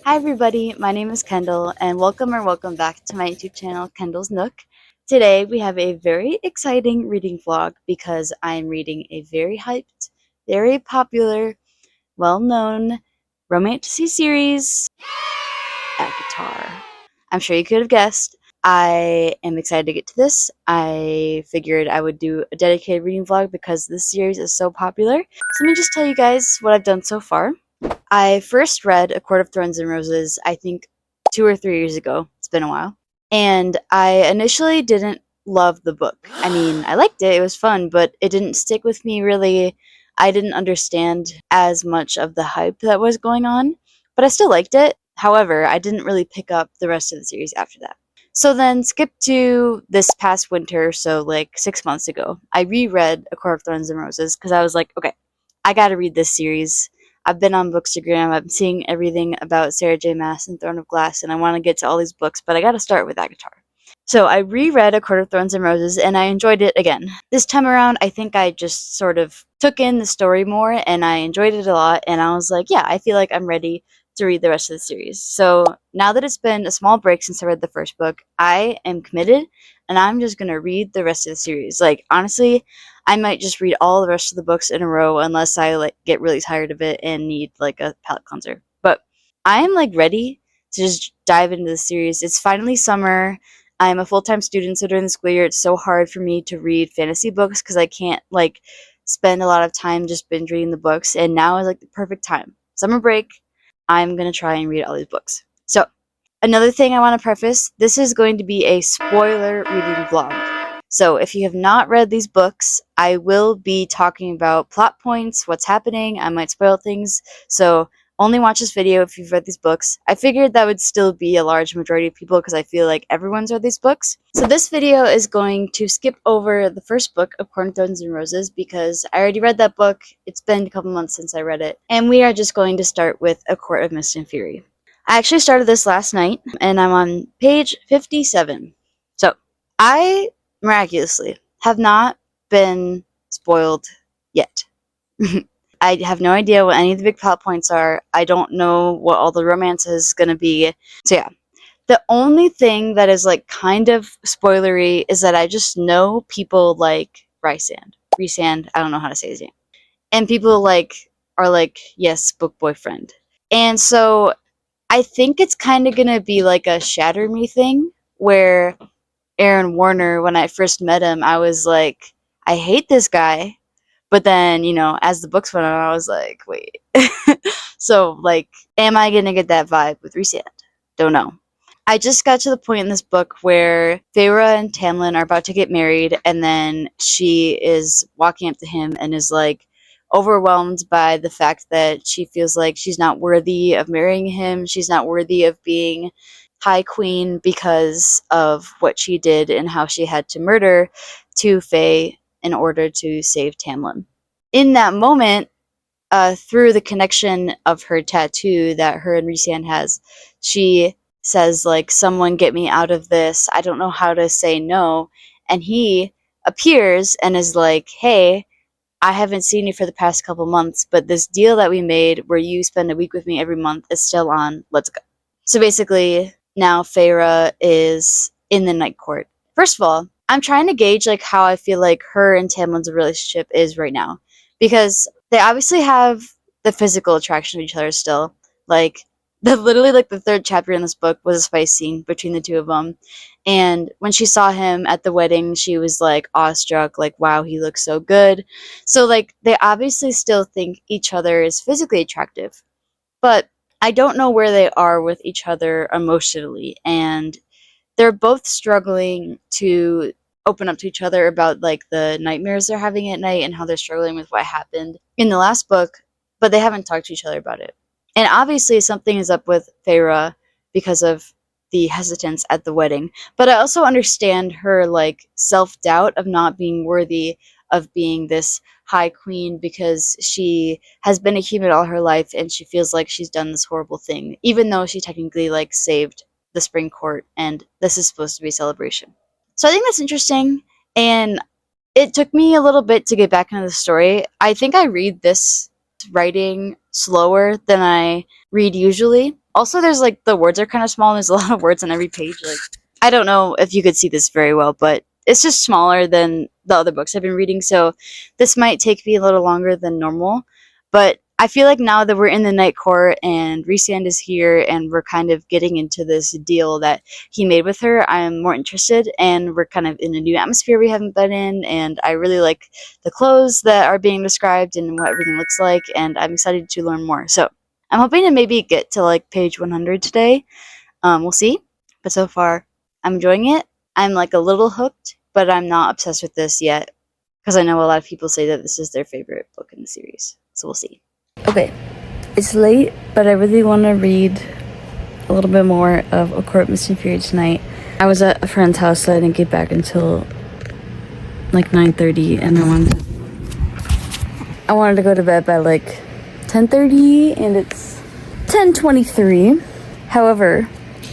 Hi everybody, my name is Kendall and welcome back to my YouTube channel, Kendall's Nook. Today we have a very exciting reading vlog because I'm reading a very hyped, very popular, well-known romance series, ACOTAR. I'm sure you could have guessed. I am excited to get to this. I figured I would do a dedicated reading vlog because this series is so popular. So let me just tell you guys what I've done so far. I first read A Court of Thorns and Roses, I think 2 or 3 years ago. It's been a while. And I initially didn't love the book. I mean, I liked it, it was fun, but it didn't stick with me really. I didn't understand as much of the hype that was going on, but I still liked it. However, I didn't really pick up the rest of the series after that. So then skip to this past winter, so like 6 months ago. I reread A Court of Thorns and Roses because I was like, okay, I gotta read this series. I've been on Bookstagram, I've been seeing everything about Sarah J. Maas and Throne of Glass, and I want to get to all these books, but I gotta start with ACOTAR. So I reread A Court of Thorns and Roses, and I enjoyed it again. This time around, I think I just sort of took in the story more, and I enjoyed it a lot, and I was like, yeah, I feel like I'm ready to read the rest of the series. So now that it's been a small break since I read the first book, I am committed, and I'm just gonna read the rest of the series. Like, honestly, I might just read all the rest of the books in a row unless I get really tired of it and need like a palate cleanser. But I am like ready to just dive into the series. It's finally summer. I'm a full-time student, so during the school year it's so hard for me to read fantasy books because I can't like spend a lot of time just binge reading the books, and now is like the perfect time. Summer break, I'm gonna try and read all these books. So another thing I want to preface, this is going to be a spoiler reading vlog. So if you have not read these books, I will be talking about plot points, what's happening, I might spoil things, so only watch this video if you've read these books. I figured that would still be a large majority of people because I feel like everyone's read these books. So this video is going to skip over the first book of Court of Thorns and Roses because I already read that book, it's been a couple months since I read it, and we are just going to start with A Court of Mist and Fury. I actually started this last night, and I'm on page 57. So, I miraculously have not been spoiled yet. I have no idea what any of the big plot points are. I don't know what all the romance is going to be. So yeah, the only thing that is like kind of spoilery is that I just know people like Rhysand, I don't know how to say his name. And people like are like, yes, book boyfriend. And so I think it's kind of going to be like a Shatter Me thing where Aaron Warner, when I first met him, I was like, I hate this guy. But then, you know, as the books went on, I was like, wait. So, like, am I going to get that vibe with Rhysand? Don't know. I just got to the point in this book where Feyre and Tamlin are about to get married, and then she is walking up to him and is, like, overwhelmed by the fact that she feels like she's not worthy of marrying him. She's not worthy of being High Queen because of what she did and how she had to murder two Fae in order to save Tamlin. In that moment, through the connection of her tattoo that her and Rhysand has, she says, like, someone get me out of this. I don't know how to say no. And he appears and is like, hey, I haven't seen you for the past couple months, but this deal that we made where you spend a week with me every month is still on. Let's go. So basically, now Feyre is in the Night Court. First of all, I'm trying to gauge like how I feel like her and Tamlin's relationship is right now, because they obviously have the physical attraction of each other still. Like, literally like the third chapter in this book was a spice scene between the two of them, and when she saw him at the wedding, she was like awestruck, like, wow, he looks so good. So like they obviously still think each other is physically attractive, but I don't know where they are with each other emotionally, and they're both struggling to open up to each other about like the nightmares they're having at night and how they're struggling with what happened in the last book, but they haven't talked to each other about it. And obviously something is up with Feyre because of the hesitance at the wedding, but I also understand her like self-doubt of not being worthy of being this High Queen because she has been a human all her life and she feels like she's done this horrible thing, even though she technically like saved the Spring Court and this is supposed to be a celebration. So I think that's interesting, and it took me a little bit to get back into the story. I think I read this writing slower than I read usually, Also, there's like the words are kind of small. There's a lot of words on every page. Like, I don't know if you could see this very well, but it's just smaller than the other books I've been reading. So this might take me a little longer than normal. But I feel like now that we're in the night court and Rhysand is here and we're kind of getting into this deal that he made with her, I'm more interested, and we're kind of in a new atmosphere we haven't been in, and I really like the clothes that are being described and what everything looks like, and I'm excited to learn more. So I'm hoping to maybe get to like page 100 today. We'll see. But so far, I'm enjoying it. I'm like a little hooked, but I'm not obsessed with this yet because I know a lot of people say that this is their favorite book in the series. So we'll see. Okay, it's late, but I really want to read a little bit more of A Court Missing Fury tonight. I was at a friend's house, so I didn't get back until like 9:30, and I wanted to go to bed by like 10:30, and it's 10:23. However,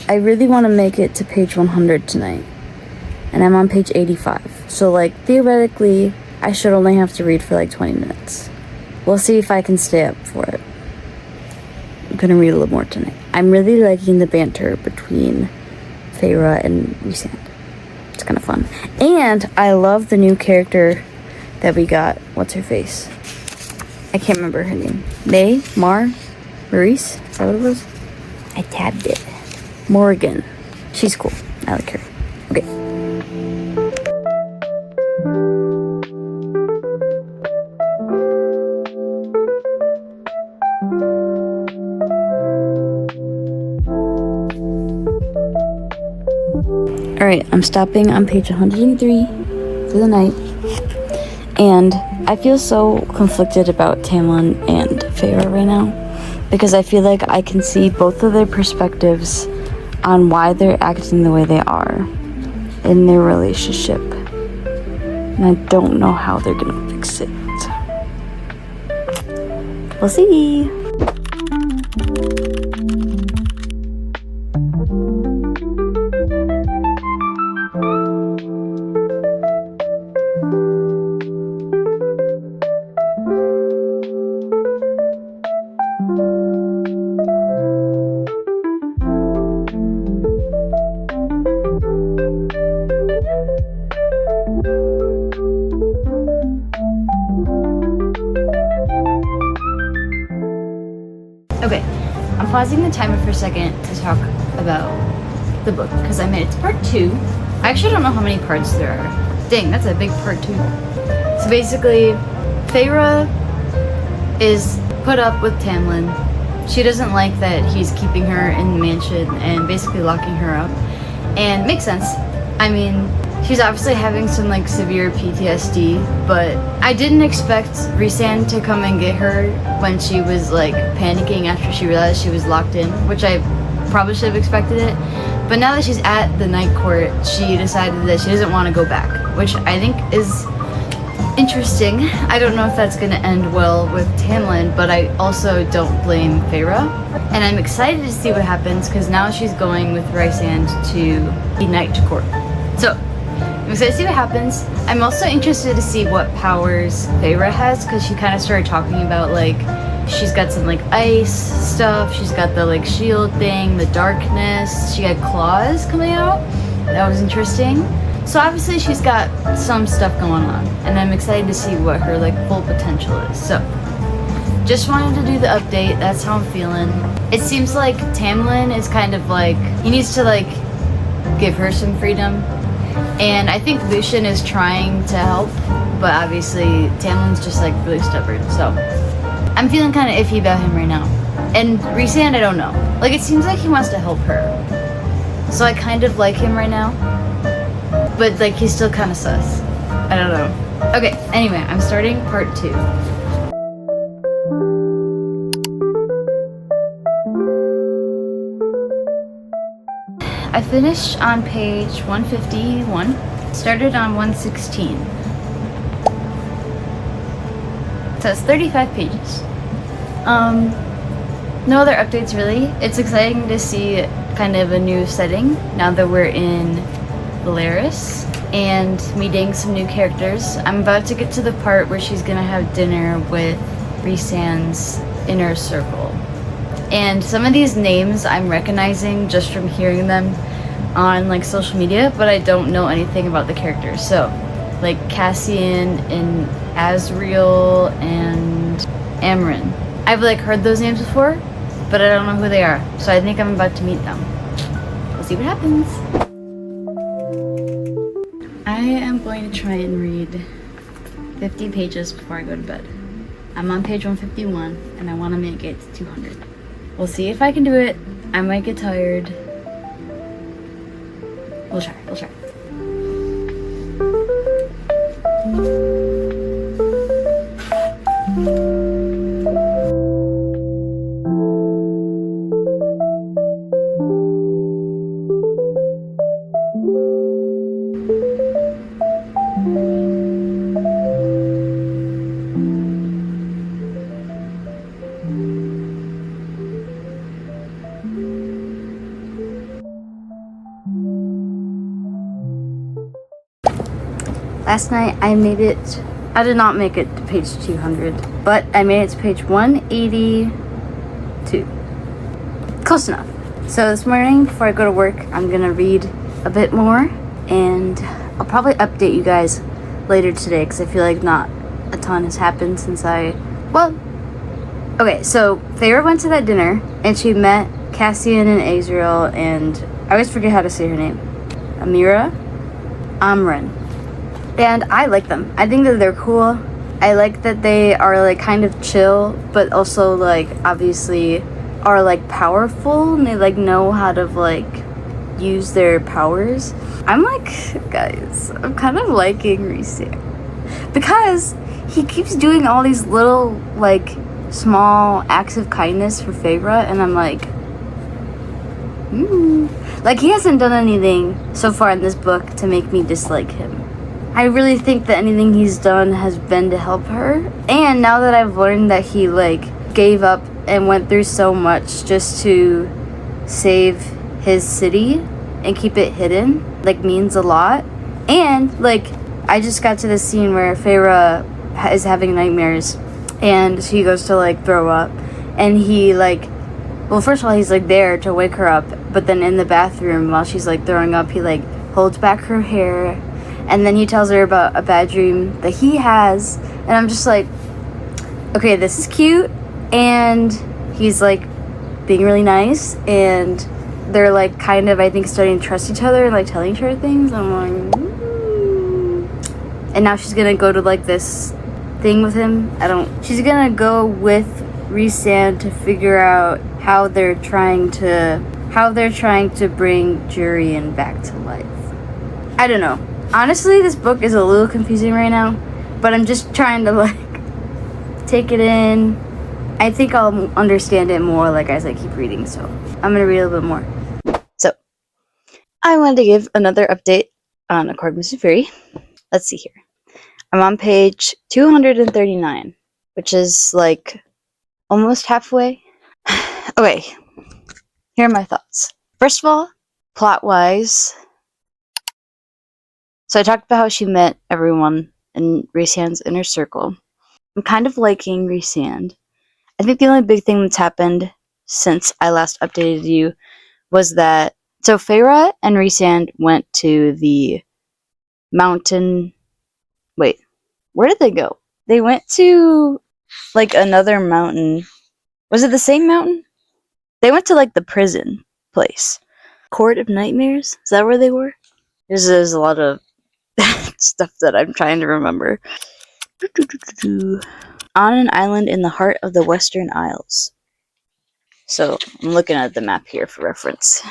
I really want to make it to page 100 tonight, and I'm on page 85. So like theoretically, I should only have to read for like 20 minutes. We'll see if I can stay up for it. I'm gonna read a little more tonight. I'm really liking the banter between Feyre and Rhysand. It's kind of fun. And I love the new character that we got. What's her face? I can't remember her name. Maurice? Is that what it was? I tabbed it. Morgan. She's cool. I like her. Okay. Alright, I'm stopping on page 103 for the night, and I feel so conflicted about Tamlin and Feyre right now, because I feel like I can see both of their perspectives on why they're acting the way they are in their relationship, and I don't know how they're gonna fix it. We'll see. Okay, I'm pausing the timer for a second to talk about the book, because I made it to part 2. I actually don't know how many parts there are. Dang, that's a big part 2. So basically, Feyre is put up with Tamlin. She doesn't like that he's keeping her in the mansion and basically locking her up. And makes sense. I mean, she's obviously having some like severe PTSD, but I didn't expect Rhysand to come and get her when she was like panicking after she realized she was locked in, which I probably should have expected it. But now that she's at the night court, she decided that she doesn't want to go back, which I think is interesting. I don't know if that's going to end well with Tamlin, but I also don't blame Feyre. And I'm excited to see what happens, because now she's going with Rhysand to the night court. So I'm excited to see what happens. I'm also interested to see what powers Feyre has, because she kind of started talking about like she's got some like ice stuff, she's got the like shield thing, the darkness, she had claws coming out. That was interesting. So obviously she's got some stuff going on, and I'm excited to see what her like full potential is. So just wanted to do the update. That's how I'm feeling. It seems like Tamlin is kind of like, he needs to like give her some freedom. And I think Lucian is trying to help, but obviously Tamlin's just like really stubborn. So I'm feeling kind of iffy about him right now. And Rhysand, I don't know. Like, it seems like he wants to help her. So I kind of like him right now. But like, he's still kind of sus. I don't know. Okay, anyway, I'm starting part 2. I finished on page 151, started on 116. So it's 35 pages. No other updates really. It's exciting to see kind of a new setting now that we're in Valeris and meeting some new characters. I'm about to get to the part where she's gonna have dinner with Rhysand's inner circle. And some of these names I'm recognizing just from hearing them on like social media, but I don't know anything about the characters. So like Cassian and Azriel and Amryn. I've like heard those names before, but I don't know who they are. So I think I'm about to meet them. We'll see what happens. I am going to try and read 50 pages before I go to bed. I'm on page 151 and I want to make it to 200. We'll see if I can do it. I might get tired. We'll try. Last night I did not make it to page 200, but I made it to page 182. Close enough. So this morning before I go to work, I'm gonna read a bit more, and I'll probably update you guys later today because I feel like not a ton has happened since okay, so Feyre went to that dinner and she met Cassian and Azriel and I always forget how to say her name. Amryn. And I like them. I think that they're cool. I like that they are like kind of chill, but also like obviously are like powerful and they like know how to like use their powers. I'm like, guys, I'm kind of liking Rhysand because he keeps doing all these little like small acts of kindness for Feyre, and I'm like, like he hasn't done anything so far in this book to make me dislike him. I really think that anything he's done has been to help her. And now that I've learned that he like gave up and went through so much just to save his city and keep it hidden, like means a lot. And like I just got to the scene where Feyre is having nightmares and she goes to like throw up, and he like, well, first of all he's like there to wake her up, but then in the bathroom while she's like throwing up, he like holds back her hair. And then he tells her about a bad dream that he has. And I'm just like, okay, this is cute. And he's like being really nice. And they're like kind of, I think, starting to trust each other and like telling each other things. I'm like, And now she's going to go to like this thing with him. She's going to go with Rhysand to figure out how they're trying to bring Jurian back to life. I don't know. Honestly, this book is a little confusing right now, but I'm just trying to like take it in. I think I'll understand it more like as I keep reading, so I'm gonna read a little bit more. So I wanted to give another update on A Court of Mist and Fury. Let's see here. I'm on page 239, which is like almost halfway. Okay, here are my thoughts. First of all, plot-wise, so I talked about how she met everyone in Rhysand's inner circle. I'm kind of liking Rhysand. I think the only big thing that's happened since I last updated you was that, so Feyre and Rhysand went to the mountain. Wait, where did they go? They went to like another mountain. Was it the same mountain? They went to like the prison place. Court of Nightmares? Is that where they were? There's a lot of stuff that I'm trying to remember. On an island in the heart of the Western Isles. So I'm looking at the map here for reference.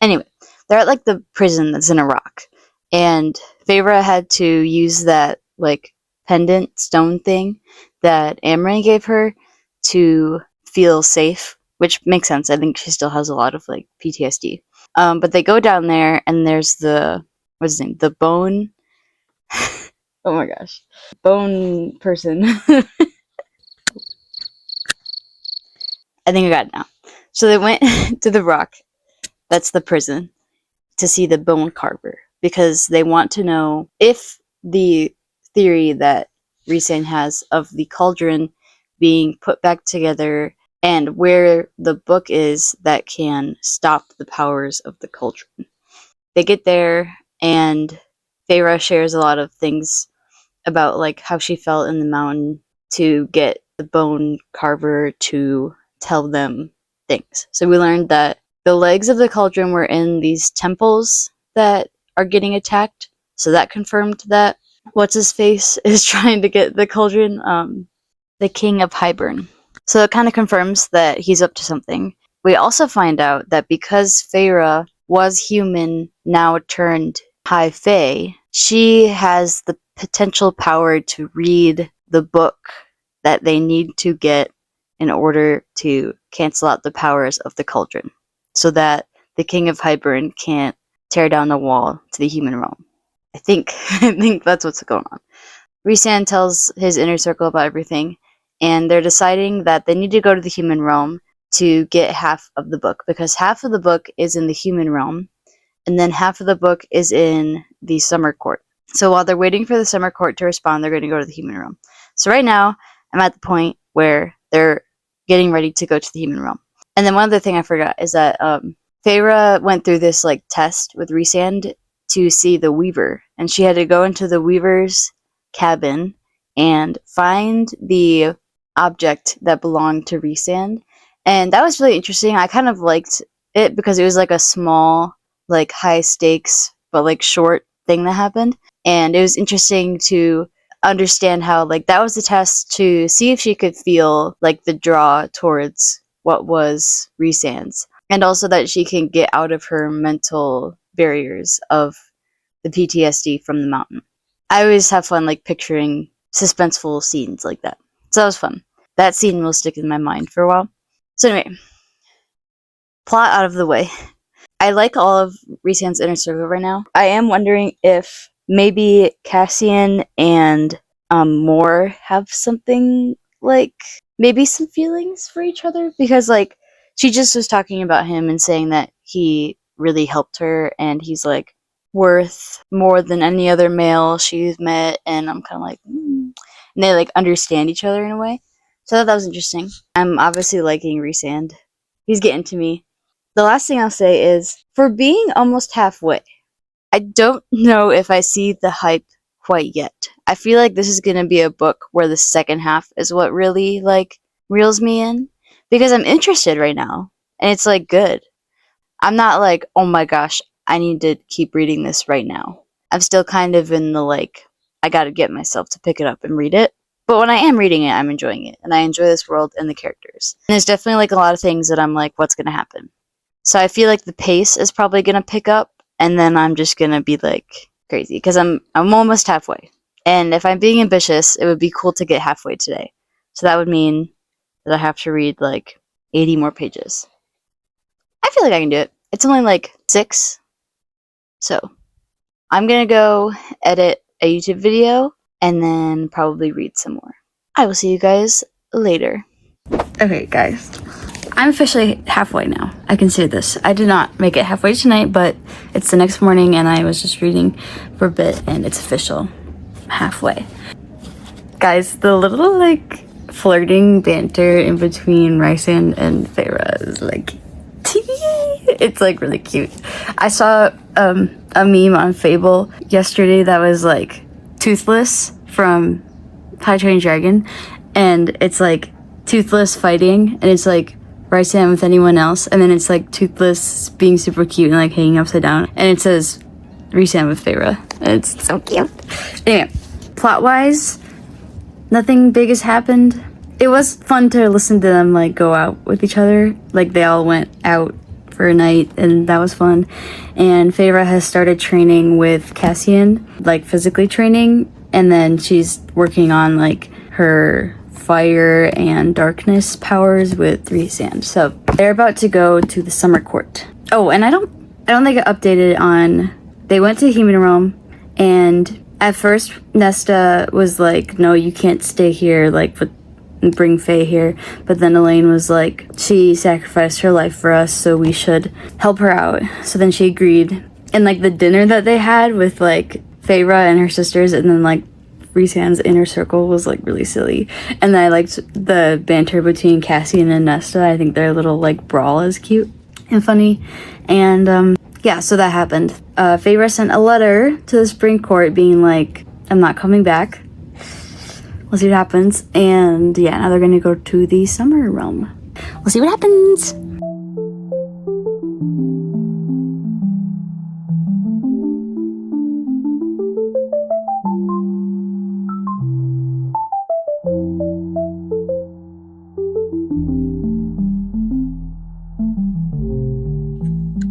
Anyway, they're at like the prison that's in a rock, and Feyre had to use that like pendant stone thing that Amryn gave her to feel safe, which makes sense. I think she still has a lot of like PTSD. But they go down there, and there's what's his name? The bone. Oh my gosh, bone person. I think I got it now. So they went to the rock, that's the prison, to see the bone carver, because they want to know if the theory that Rhysand has of the cauldron being put back together and where the book is that can stop the powers of the cauldron. They get there, and Feyre shares a lot of things about like how she felt in the mountain to get the bone carver to tell them things. So we learned that the legs of the cauldron were in these temples that are getting attacked. So that confirmed that what's his face is trying to get the cauldron, the King of Hybern. So it kind of confirms that he's up to something. We also find out that because Feyre was human, now turned High Fae, she has the potential power to read the book that they need to get in order to cancel out the powers of the cauldron, so that the King of Hybern can't tear down the wall to the human realm. I think that's what's going on. Rhysand tells his inner circle about everything, and they're deciding that they need to go to the human realm to get half of the book, because half of the book is in the human realm, and then half of the book is in the summer court. So while they're waiting for the summer court to respond, they're going to go to the human realm. So right now, I'm at the point where they're getting ready to go to the human realm. And then one other thing I forgot is that Feyre went through this like test with Rhysand to see the Weaver, and she had to go into the Weaver's cabin and find the object that belonged to Rhysand. And that was really interesting. I kind of liked it because it was like a small, like high stakes, but like short thing that happened. And it was interesting to understand how like that was the test to see if she could feel like the draw towards what was Rhysand's. And also that she can get out of her mental barriers of the PTSD from the mountain. I always have fun like picturing suspenseful scenes like that. So that was fun. That scene will stick in my mind for a while. So anyway, plot out of the way. I like all of Rhysand's inner circle right now. I am wondering if maybe Cassian and Mor have something, like maybe some feelings for each other, because like she just was talking about him and saying that he really helped her and he's like worth more than any other male she's met, and I'm kind of like and they like understand each other in a way. So I thought that was interesting. I'm obviously liking Rhysand. He's getting to me. The last thing I'll say is, for being almost halfway, I don't know if I see the hype quite yet. I feel like this is going to be a book where the second half is what really, like, reels me in. Because I'm interested right now, and it's, like, good. I'm not like, oh my gosh, I need to keep reading this right now. I'm still kind of in the, like, I gotta get myself to pick it up and read it. But when I am reading it, I'm enjoying it. And I enjoy this world and the characters. And there's definitely, like, a lot of things that I'm like, what's going to happen? So I feel like the pace is probably going to pick up, and then I'm just going to be, like, crazy. Because I'm almost halfway. And if I'm being ambitious, it would be cool to get halfway today. So that would mean that I have to read, like, 80 more pages. I feel like I can do it. It's only, like, 6. So I'm going to go edit a YouTube video and then probably read some more. I will see you guys later. Okay, guys. I'm officially halfway now. I consider this. I did not make it halfway tonight, but it's the next morning and I was just reading for a bit and it's official. Halfway. Guys, the little like flirting banter in between Rhysand and Feyre is like it's like really cute. I saw a meme on Fable yesterday that was like Toothless from How to Train Your Dragon, and it's like Toothless fighting, and it's like Rhysand with anyone else, and then it's like Toothless being super cute and like hanging upside down, and it says Rhysand with Feyre, and it's so cute. Anyway, plot wise, nothing big has happened. It was fun to listen to them like go out with each other. Like they all went out for a night and that was fun. And Feyre has started training with Cassian, like physically training, and then she's working on like her fire and darkness powers with Rhysand. So they're about to go to the summer court. Oh, and I don't think I updated on, they went to Human Realm, and at first Nesta was like, no, you can't stay here, like bring Faye here. But then Elaine was like, she sacrificed her life for us, so we should help her out. So then she agreed. And like the dinner that they had with like Feyre and her sisters, and then like Risan's inner circle was like really silly. And then I liked the banter between Cassie and Nesta. I think their little like brawl is cute and funny. And yeah, so that happened. Feyre sent a letter to the Spring Court being like, I'm not coming back. We'll see what happens. And yeah, now they're gonna go to the Summer Realm. We'll see what happens.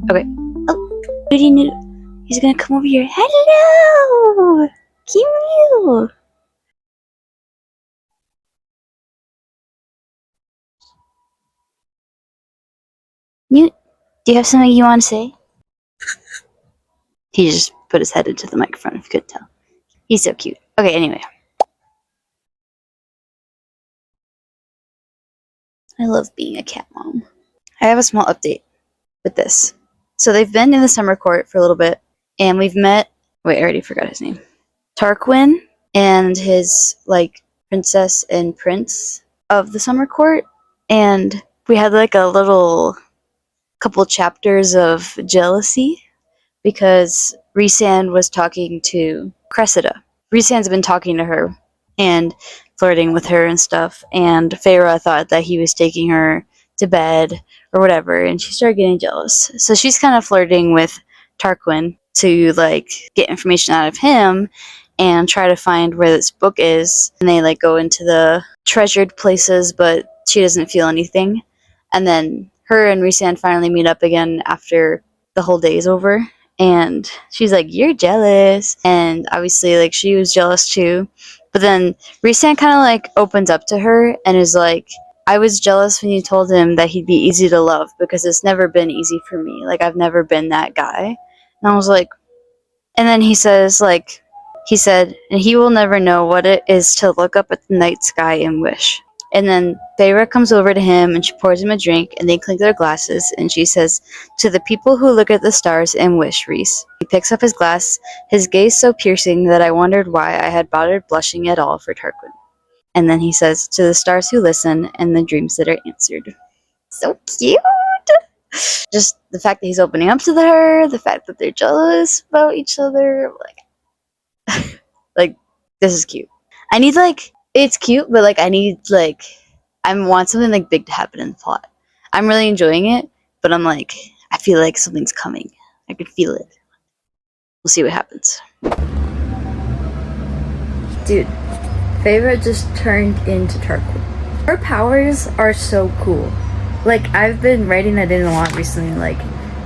Okay. Oh, Goody Newt. He's gonna come over here. Hello! Cute! Newt, do you have something you want to say? He just put his head into the microphone, if you could tell. He's so cute. Okay, anyway. I love being a cat mom. I have a small update with this. So they've been in the Summer Court for a little bit, and we've met... Wait, I already forgot his name. Tarquin and his, like, princess and prince of the Summer Court. And we had, like, a little... couple chapters of jealousy because Rhysand was talking to Cressida. Rhysand's been talking to her and flirting with her and stuff, and Feyre thought that he was taking her to bed or whatever, and she started getting jealous. So she's kind of flirting with Tarquin to like get information out of him and try to find where this book is. And they like go into the treasured places, but she doesn't feel anything. And then her and Rhysand finally meet up again after the whole day is over. And she's like, you're jealous. And obviously, like, she was jealous too. But then Rhysand kind of, like, opens up to her and is like, I was jealous when you told him that he'd be easy to love because it's never been easy for me. Like, I've never been that guy. And I was like... And then he says, like... He said, and he will never know what it is to look up at the night sky and wish. And then Feyre comes over to him and she pours him a drink and they clink their glasses and she says, to the people who look at the stars and wish, Rhys. He picks up his glass, his gaze so piercing that I wondered why I had bothered blushing at all for Tarquin. And then he says, to the stars who listen and the dreams that are answered. So cute! Just the fact that he's opening up to her, the fact that they're jealous about each other, like, like, this is cute. I need, like, it's cute, but, like, I need, like, I want something, like, big to happen in the plot. I'm really enjoying it, but I'm, like, I feel like something's coming. I can feel it. We'll see what happens. Dude, Feyre just turned into Tarquin. Her powers are so cool. Like, I've been writing that in a lot recently, like,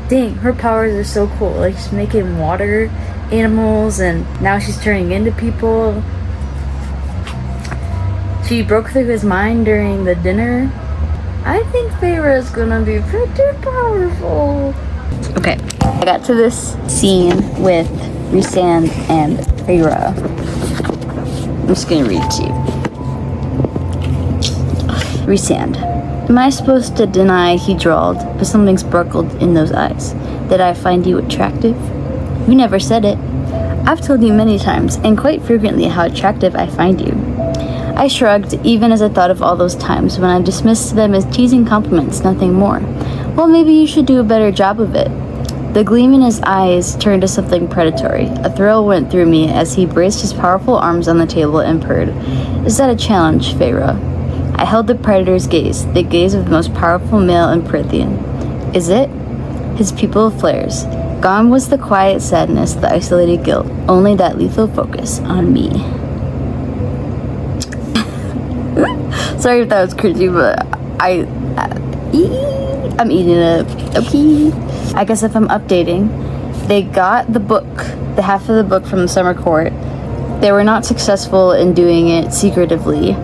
dang, her powers are so cool. Like, she's making water animals, and now she's turning into people. She broke through his mind during the dinner. I think Feyre is gonna be pretty powerful. Okay, I got to this scene with Rhysand and Feyre. I'm just gonna read it to you. Rhysand. Am I supposed to deny, he drawled, but something sparkled in those eyes. Did I find you attractive? You never said it. I've told you many times, and quite frequently, how attractive I find you. I shrugged, even as I thought of all those times when I dismissed them as teasing compliments, nothing more. Well, maybe you should do a better job of it. The gleam in his eyes turned to something predatory. A thrill went through me as he braced his powerful arms on the table and purred. Is that a challenge, Feyre? I held the predator's gaze, the gaze of the most powerful male in Prythian. Is it? His pupil flares. Gone was the quiet sadness, the isolated guilt, only that lethal focus on me. Sorry if that was cringy, but I'm eating it. Okay. I guess if I'm updating, they got the book, the half of the book from the Summer Court. They were not successful in doing it secretively,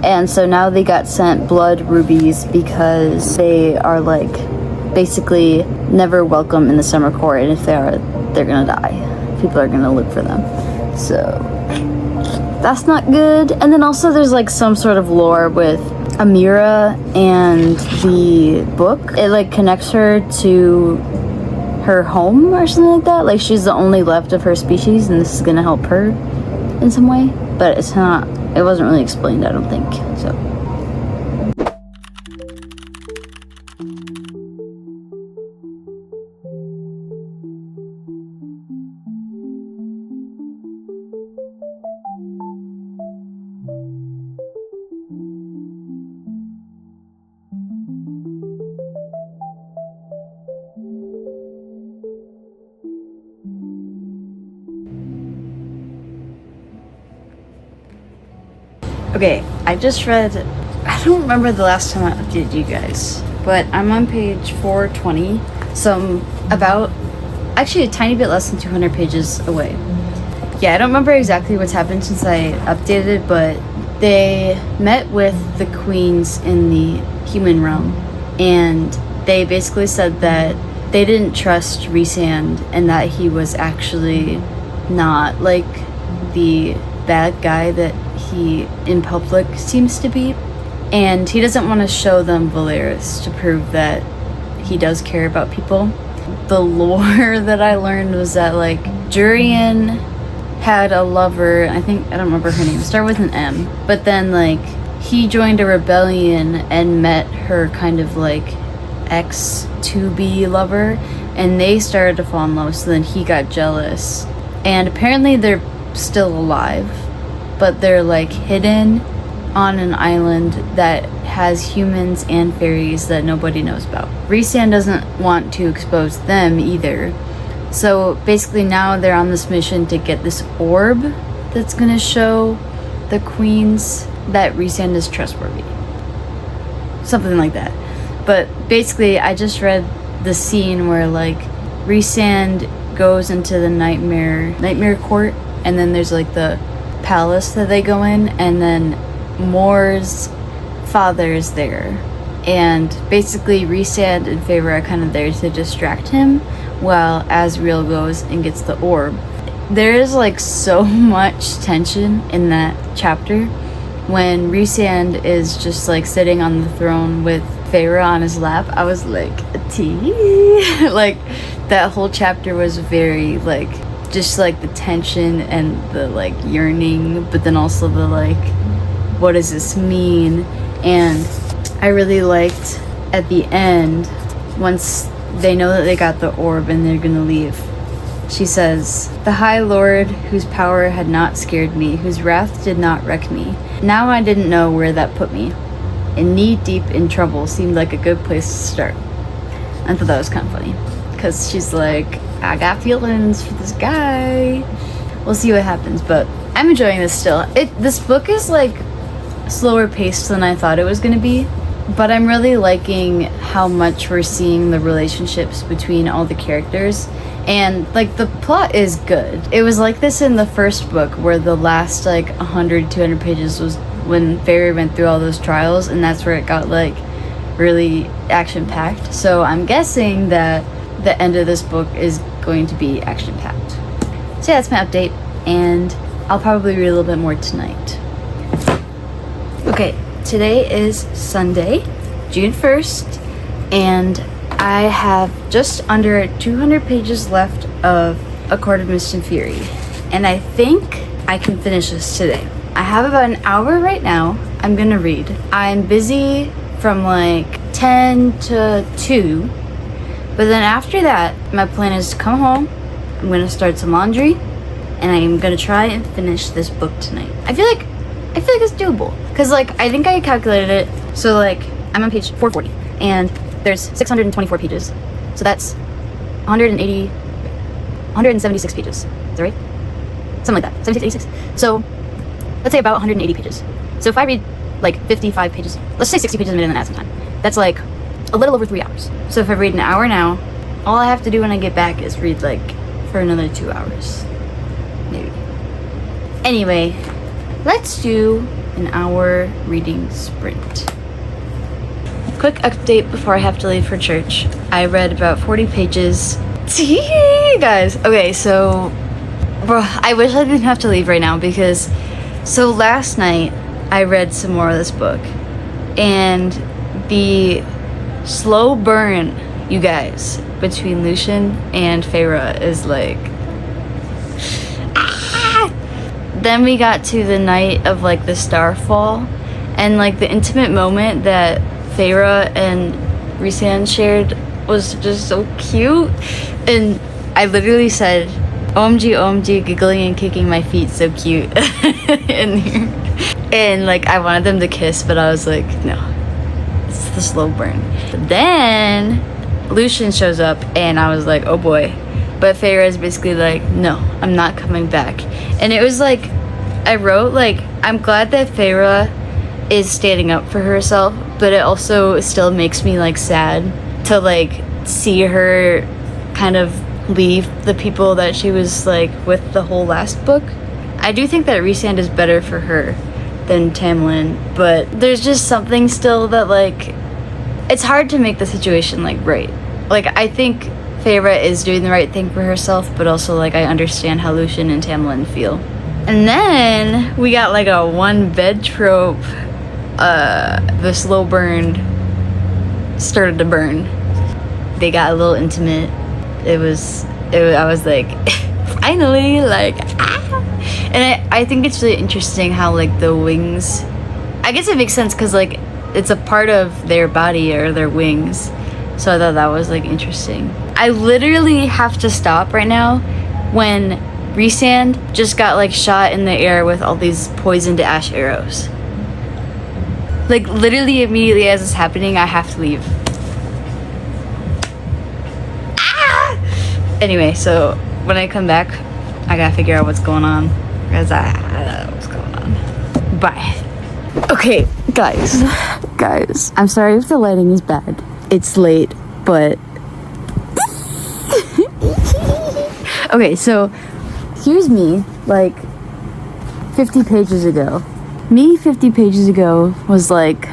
and so now they got sent blood rubies because they are like basically never welcome in the Summer Court, and if they are, they're gonna die. People are gonna look for them. So that's not good. And then also there's like some sort of lore with Amira and the book. It like connects her to her home or something like that. Like she's the only left of her species and this is gonna help her in some way. but it's not, it wasn't really explained, I don't think, so. Okay, I just read, I don't remember the last time I updated you guys, but I'm on page 420, so I'm about, actually a tiny bit less than 200 pages away. Yeah, I don't remember exactly what's happened since I updated, but they met with the queens in the human realm, and they basically said that they didn't trust Rhysand and that he was actually not like the bad guy that he in public seems to be, and he doesn't want to show them Valeris to prove that he does care about people. The lore that I learned was that like Jurian had a lover, I don't remember her name, start with an M, but then like he joined a rebellion and met her kind of like ex-to-be lover, and they started to fall in love, so then he got jealous, and apparently they're still alive, but they're like hidden on an island that has humans and fairies that nobody knows about. Rhysand doesn't want to expose them either, so basically now they're on this mission to get this orb that's gonna show the queens that Rhysand is trustworthy, something like that. But basically I just read the scene where like Rhysand goes into the nightmare court, and then there's like the palace that they go in, and then Mor's father is there, and basically Rhysand and Feyre are kind of there to distract him while Asriel goes and gets the orb. There is like so much tension in that chapter when Rhysand is just like sitting on the throne with Feyre on his lap. I was like, tea. Like that whole chapter was very like just like the tension and the like yearning, but then also the like, what does this mean? And I really liked at the end, once they know that they got the orb and they're gonna leave, she says, "The High Lord, whose power had not scared me, whose wrath did not wreck me. Now I didn't know where that put me. And knee deep in trouble seemed like a good place to start." I thought that was kind of funny, because she's like, I got feelings for this guy. We'll see what happens, but I'm enjoying this still. This book is like slower paced than I thought it was gonna be, but I'm really liking how much we're seeing the relationships between all the characters, and like the plot is good. It was like this in the first book, where the last like 100-200 pages was when Fairy went through all those trials, and that's where it got like really action packed. So I'm guessing that the end of this book is going to be action packed. So yeah, that's my update, and I'll probably read a little bit more tonight. Okay, today is Sunday, June 1st, and I have just under 200 pages left of A Court of Mist and Fury, and I think I can finish this today. I have about an hour right now. I'm gonna read. I'm busy from like 10 to 2, but then after that, my plan is to come home, I'm gonna start some laundry, and I'm gonna try and finish this book tonight. I feel like it's doable, because like I think I calculated it, so like I'm on page 440, and there's 624 pages, so that's 176 pages. Is that right? Something like that, 76, 86. So let's say about 180 pages. So if I read like 55 pages, let's say 60 pages a minute, and then add some time, that's like a little over 3 hours. So if I read an hour now, all I have to do when I get back is read like for another 2 hours, maybe. Anyway, let's do an hour reading sprint. Quick update before I have to leave for church. I read about 40 pages. Guys, okay, so bro, I wish I didn't have to leave right now, because so last night I read some more of this book, and the slow burn, you guys, between Lucian and Feyre is like, then we got to the night of like the starfall, and like the intimate moment that Feyre and Rhysand shared was just so cute. And I literally said, OMG, OMG, giggling and kicking my feet, so cute. in here. And like I wanted them to kiss, but I was like, no, it's the slow burn. But then Lucien shows up and I was like, oh boy. But Feyre is basically like, no, I'm not coming back. And it was like, I wrote like, I'm glad that Feyre is standing up for herself, but it also still makes me like sad to like see her kind of leave the people that she was like with the whole last book. I do think that Rhysand is better for her than Tamlin, but there's just something still that like, it's hard to make the situation like right. Like I think Feyre is doing the right thing for herself, but also like I understand how Lucien and Tamlin feel. And then we got like a one bed trope. The slow burn started to burn. They got a little intimate. I was like, finally, like, ah. And I think it's really interesting how like the wings, I guess it makes sense because like it's a part of their body or their wings. So I thought that was like interesting. I literally have to stop right now when Rhysand just got like shot in the air with all these poisoned ash arrows. Like literally immediately as it's happening, I have to leave. Ah! Anyway, so when I come back, I gotta figure out what's going on because I don't know what's going on. Bye. Okay, guys, I'm sorry if the lighting is bad. It's late, but okay, so here's me like 50 pages ago. Me 50 pages ago was like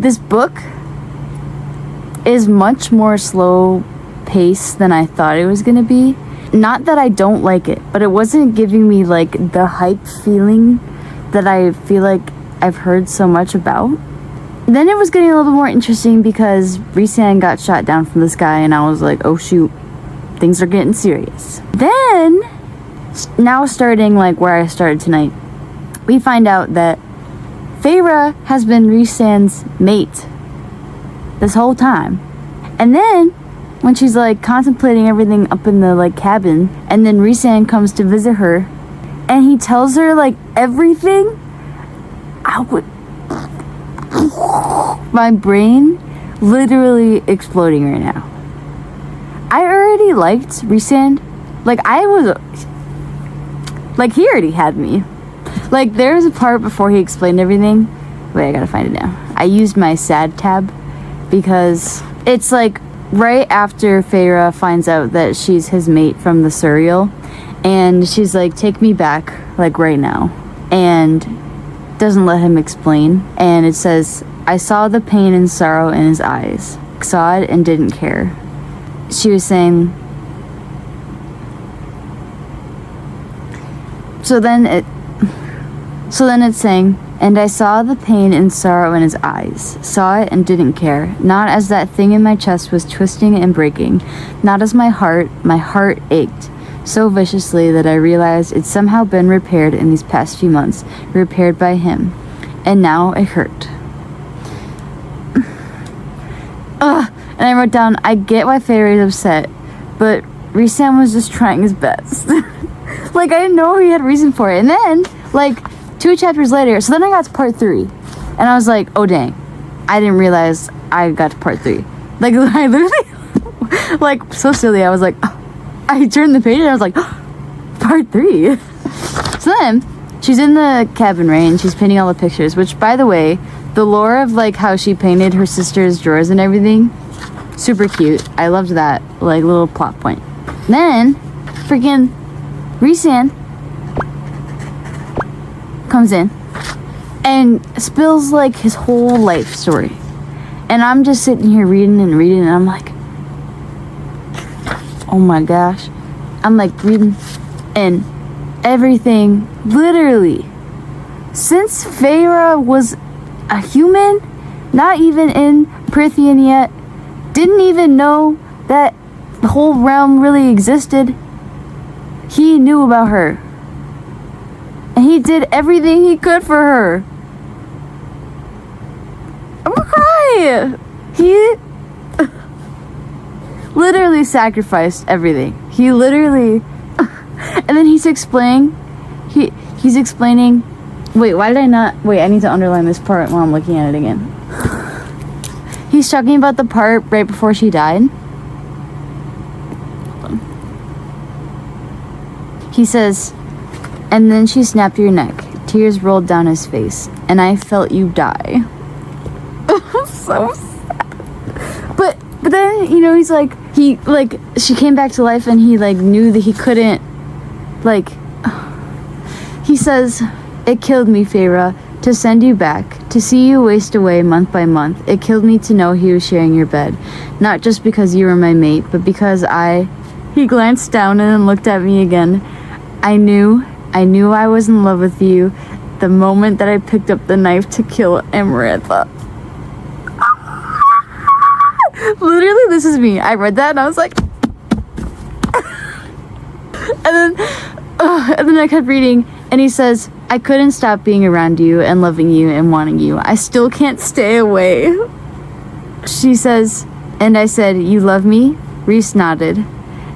this book is much more slow paced than I thought it was gonna be. Not that I don't like it, but it wasn't giving me like the hype feeling that I feel like I've heard so much about. Then it was getting a little bit more interesting because Rhysand got shot down from the sky and I was like, oh shoot, things are getting serious. Then, now starting like where I started tonight, we find out that Feyre has been Rhysand's mate this whole time. And then, when she's like contemplating everything up in the like cabin, and then Rhysand comes to visit her, and he tells her like everything, my brain literally exploding right now. I already liked Rhysand. Like he already had me. Like there was a part before he explained everything. Wait, I gotta find it now. I used my sad tab because it's like right after Feyre finds out that she's his mate from the Suriel, and she's like, take me back like right now, and doesn't let him explain. And it says, I saw the pain and sorrow in his eyes, saw it and didn't care. She was saying, so then it's saying, and I saw the pain and sorrow in his eyes, saw it and didn't care, not as that thing in my chest was twisting and breaking, not as my heart ached so viciously that I realized it's somehow been repaired in these past few months, repaired by him, and now it hurt. And I wrote down, I get why Feyre is upset, but Rhysand was just trying his best. Like, I didn't know he had reason for it. And then, like, 2 chapters later, so then I got to part 3. And I was like, oh dang, I didn't realize I got to part 3. Like, I literally, like, so silly. I was like, I turned the page and I was like, part 3. So then, she's in the cabin, right, and she's painting all the pictures, which, by the way, the lore of, like, how she painted her sister's drawers and everything, super cute. I loved that, like, little plot point. Then, freaking Rhysand comes in and spills, like, his whole life story. And I'm just sitting here reading, and I'm like, oh my gosh. I'm, like, reading, and everything, literally, since Feyre was a human, not even in Prythian yet, didn't even know that the whole realm really existed, he knew about her. he did everything he could for her. I'm gonna cry. He literally sacrificed everything. He literally, and then he's explaining. He's explaining. Wait, why did I not? Wait, I need to underline this part while I'm looking at it again. He's talking about the part right before she died. He says, and then she snapped your neck. Tears rolled down his face, and I felt you die. So sad. But then, you know, he's like, she came back to life, and he, like, knew that he couldn't, like, he says, it killed me, Feyre, to send you back, to see you waste away month by month. It killed me to know he was sharing your bed. Not just because you were my mate, but because he glanced down and then looked at me again. I knew I was in love with you the moment that I picked up the knife to kill Amarantha. Literally, this is me. I read that and I was like, and then I kept reading, and he says, I couldn't stop being around you and loving you and wanting you. I still can't stay away. She says, and I said, you love me? Reese nodded.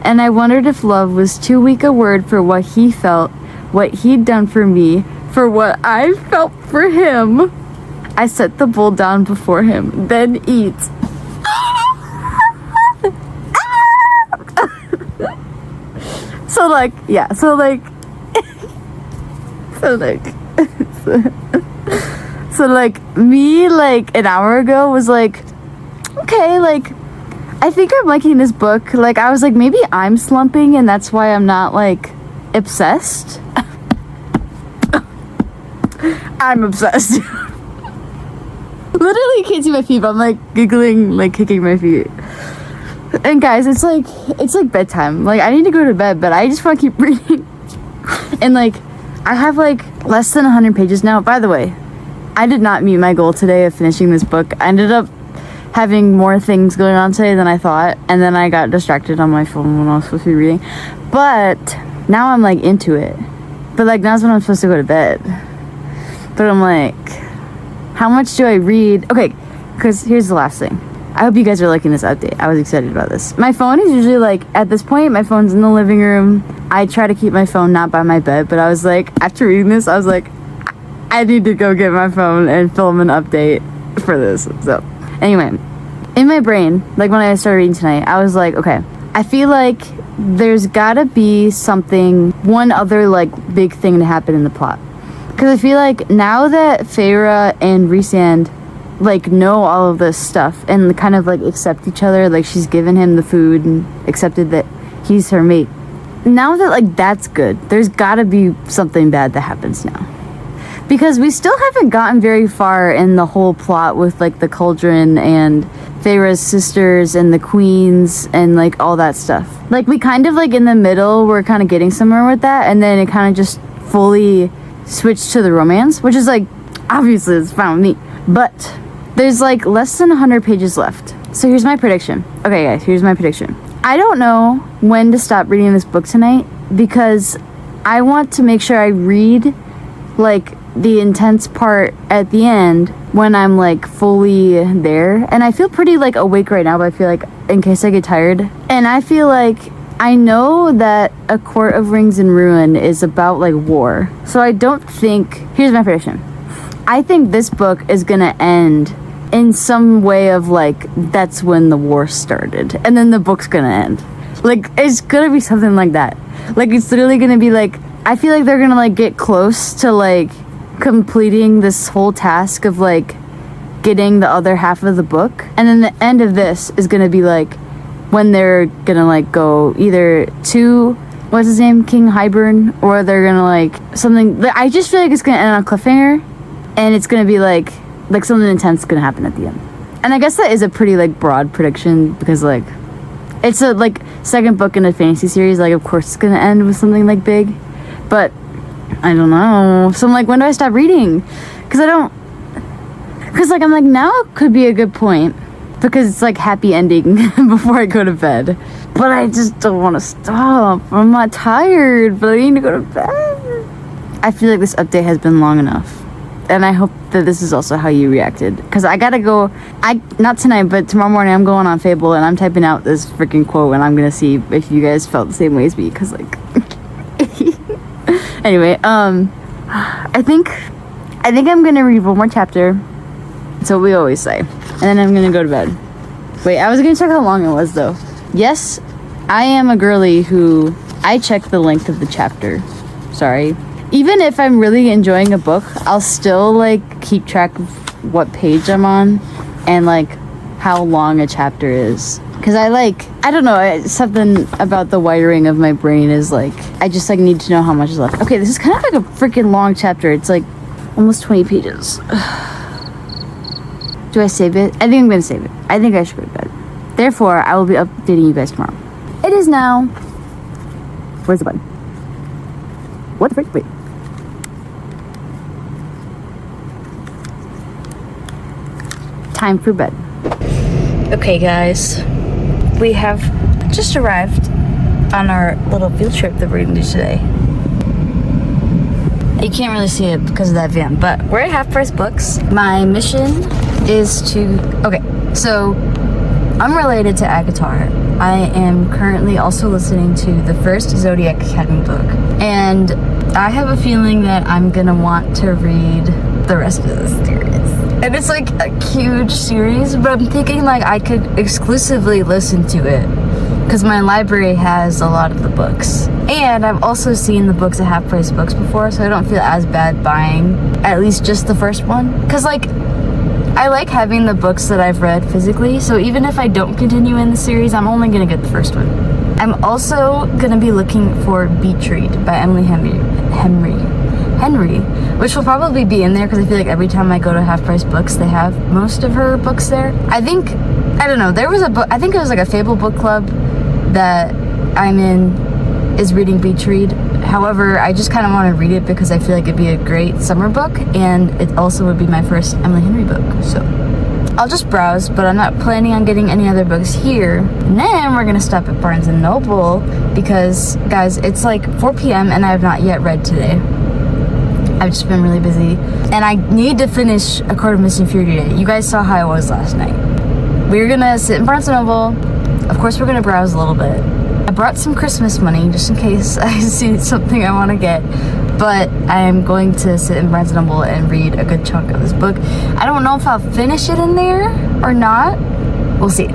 And I wondered if love was too weak a word for what he felt, what he'd done for me, for what I felt for him. I set the bowl down before him, then eat. So me, like, an hour ago was like, okay, like, I think I'm liking this book. Like, I was like, maybe I'm slumping and that's why I'm not, like, obsessed. I'm obsessed. Literally, you can't see my feet, but I'm, like, giggling, like, kicking my feet. And guys, it's like bedtime. Like, I need to go to bed, but I just want to keep reading. And, like, I have, like, less than 100 pages now. By the way, I did not meet my goal today of finishing this book. I ended up having more things going on today than I thought, and then I got distracted on my phone when I was supposed to be reading. But now I'm, like, into it. But, like, now's when I'm supposed to go to bed. But I'm like, how much do I read? Okay, because here's the last thing. I hope you guys are liking this update. I was excited about this. My phone is usually, like, at this point, my phone's in the living room. I try to keep my phone not by my bed, but I was like, after reading this, I was like, I need to go get my phone and film an update for this. So, anyway, in my brain, like, when I started reading tonight, I was like, okay, I feel like there's gotta be something, one other, like, big thing to happen in the plot. Because I feel like now that Feyre and Rhysand, like, know all of this stuff and kind of, like, accept each other, like, she's given him the food and accepted that he's her mate. Now that, like, that's good, there's gotta be something bad that happens now. Because we still haven't gotten very far in the whole plot with, like, the cauldron and Feyre's sisters and the queens and, like, all that stuff. Like, we kind of, like, in the middle, we're kind of getting somewhere with that, and then it kind of just fully switched to the romance, which is, like, obviously it's fine with me. But there's, like, less than 100 pages left. So here's my prediction. Okay, guys, here's my prediction. I don't know when to stop reading this book tonight because I want to make sure I read, like, the intense part at the end when I'm, like, fully there. And I feel pretty, like, awake right now, but I feel like in case I get tired. And I feel like I know that A Court of Rings and Ruin is about, like, war. So I don't think... Here's my prediction. I think this book is gonna end in some way of, like, that's when the war started. And then the book's gonna end. Like, it's gonna be something like that. Like, it's literally gonna be, like... I feel like they're gonna, like, get close to, like, completing this whole task of, like, getting the other half of the book. And then the end of this is gonna be, like, when they're gonna, like, go either to... What's his name? King Hybern? Or they're gonna, like, something... I just feel like it's gonna end on a cliffhanger. And it's gonna be, like something intense is gonna happen at the end. And I guess that is a pretty, like, broad prediction because, like, it's a, like, second book in a fantasy series. Like, of course it's gonna end with something, like, big. But I don't know. So I'm like, when do I stop reading? Because like, I'm like, now could be a good point because it's, like, happy ending before I go to bed. But I just don't want to stop. I'm not tired, but I need to go to bed. I feel like this update has been long enough. And I hope that this is also how you reacted. Because I gotta go, not tonight, but tomorrow morning I'm going on Fable and I'm typing out this freaking quote and I'm gonna see if you guys felt the same way as me. Because, like, anyway, I think I'm gonna read one more chapter. That's what we always say. And then I'm gonna go to bed. Wait, I was gonna check how long it was though. Yes, I am a girly who, I check the length of the chapter. Sorry. Even if I'm really enjoying a book, I'll still, like, keep track of what page I'm on and, like, how long a chapter is. Because I don't know, something about the wiring of my brain is, like, I just, like, need to know how much is left. Okay, this is kind of like a freaking long chapter. It's, like, almost 20 pages. Do I save it? I think I'm going to save it. I think I should go to bed. Therefore, I will be updating you guys tomorrow. It is now... Where's the button? What the frick? Wait. Time for bed. Okay, guys. We have just arrived on our little field trip that we're going to do today. You can't really see it because of that van, but we're at Half Price Books. My mission is to... Okay, so unrelated to ACOTAR, I am currently also listening to the first Zodiac Academy book. And I have a feeling that I'm gonna want to read the rest of this series. And it's like a huge series, but I'm thinking like I could exclusively listen to it because my library has a lot of the books. And I've also seen the books at Half Price Books before, so I don't feel as bad buying at least just the first one. Because, like, I like having the books that I've read physically, so even if I don't continue in the series, I'm only going to get the first one. I'm also going to be looking for Beach Read by Emily Henry, which will probably be in there because I feel like every time I go to Half Price Books, they have most of her books there. I don't know, there was a book, I think it was like a Fable book club that I'm in is reading Beach Read. However, I just kind of want to read it because I feel like it'd be a great summer book, and it also would be my first Emily Henry book. So I'll just browse, but I'm not planning on getting any other books here. And then we're gonna stop at Barnes & Noble because, guys, it's like 4 p.m. and I have not yet read today. I've just been really busy, and I need to finish A Court of Mist and Fury today. You guys saw how I was last night. We're gonna sit in Barnes & Noble. Of course, we're gonna browse a little bit. I brought some Christmas money just in case I see something I want to get, but I am going to sit in Barnes & Noble and read a good chunk of this book. I don't know if I'll finish it in there or not. We'll see.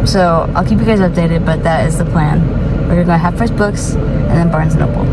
So I'll keep you guys updated, but that is the plan. We're gonna go Half Price Books and then Barnes & Noble.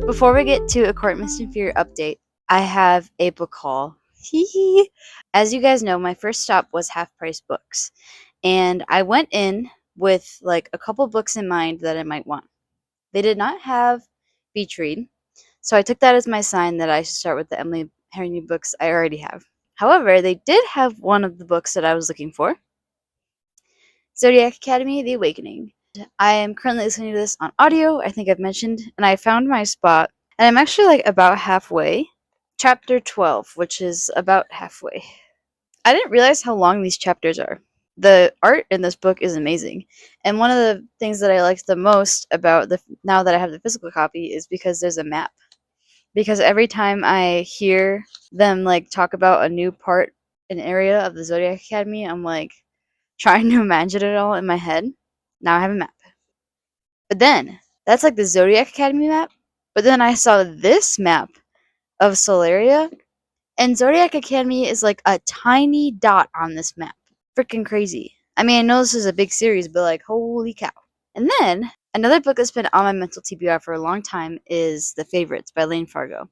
Before we get to A Court Mist and Fury update, I have a book haul. As you guys know, my first stop was Half Price Books, and I went in with like a couple books in mind that I might want. They did not have Beach Read, so I took that as my sign that I should start with the Emily Henry books I already have. However, they did have one of the books that I was looking for, Zodiac Academy: The Awakening. I am currently listening to this on audio, I think I've mentioned, and I found my spot, and I'm actually like about halfway. Chapter 12, which is about halfway. I didn't realize how long these chapters are. The art in this book is amazing, and one of the things that I liked the most about now that I have the physical copy is because there's a map. Because every time I hear them like talk about a new part, an area of the Zodiac Academy, I'm like trying to imagine it all in my head. Now I have a map. But then, that's like the Zodiac Academy map. But then I saw this map of Solaria, and Zodiac Academy is like a tiny dot on this map. Freaking crazy. I mean, I know this is a big series, but like, holy cow. And then, another book that's been on my mental TBR for a long time is The Favorites by Lane Fargo.